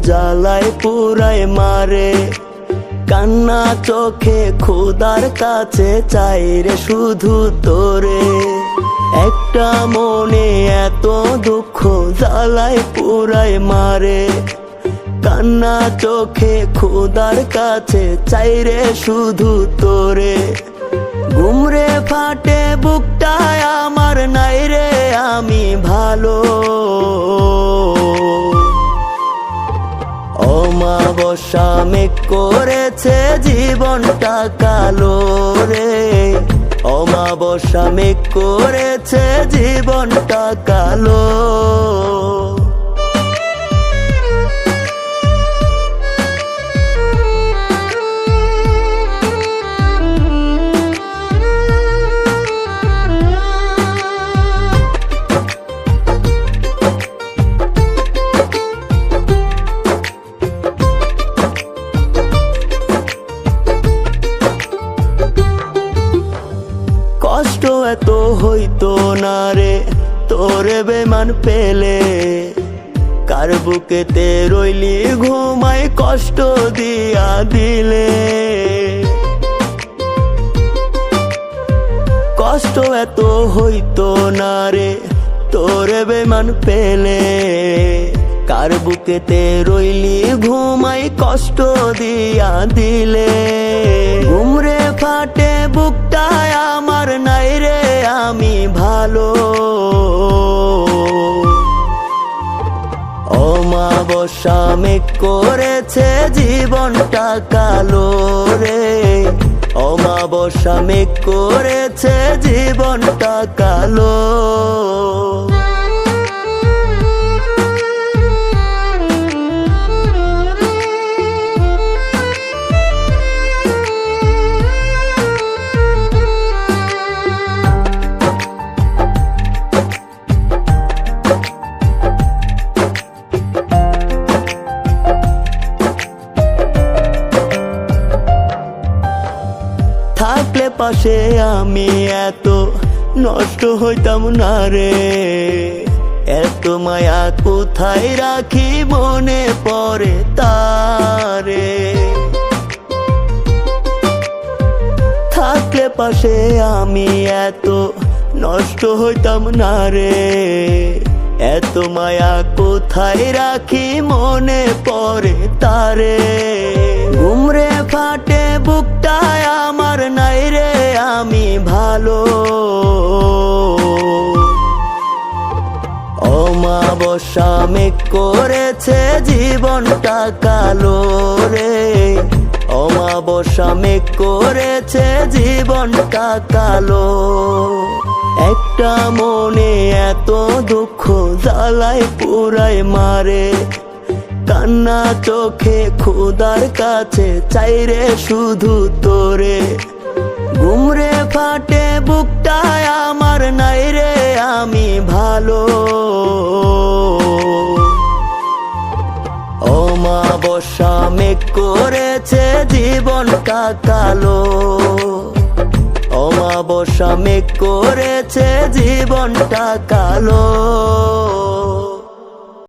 জ্বালায় পুরায় মারে। কান্না চোখে খোদার কাছে চাই রে শুধু তোরে। একটা মনে এত দুঃখ জ্বালায় পুরায় মারে। কান্না চোখে খোদার কাছে চাই রে শুধু তোরে। ঘুমরে ফাটে বুকটায় আমার নাই রে আমি ভালো। অমাবস্যা মেঘ করেছে জীবনটা কালো রে। অমাবস্যা মেঘ করেছে জীবনটা কালো। কষ্ট এত হইতো না রে তোরে বেমান পেলে। কার বুকেতে রইলি ঘুমাই কষ্ট দিয়া দিলে। কষ্ট এত হইতো না রে তোরে বেমান পেলে। কার বুকেতে রইলি ঘুমাই কষ্ট দিয়া দিলে। ঘুমরে ফাটে বুকটায় আমার নাই রে আমি ভালো। অমাবস্যা মেঘ করেছে জীবনটা কালো রে। অমাবস্যা মেঘ করেছে জীবনটা কালো। থাকলে পাশে আমি এত নষ্ট হইতাম না রে। এত মায়া কোথায় রাখি মনে পড়ে তারে। থাকলে পাশে আমি এত নষ্ট হইতাম না রে। এত মায়া কোথায় রাখি মনে পড়ে তারে। ঘুমরে ফাটে বুকটায় আমার নাই রে আমি ভালো। অমাবস্যা মেঘ করেছে জীবনটা কালো রে। অমাবস্যা মেঘ করেছে জীবনটা কালো। একটা মনে এত দুঃখ জ্বালায় পুরায় মারে। কান্না চোখে খোদার কাছে চাই রে শুধু তোরে। ঘুমরে ফাটে বুকটায় আমার নাই রে আমি ভালো। অমাবস্যা মেঘ করেছে জীবনটা কালো। অমাবস্যা মেঘ করেছে জীবনটা কালো।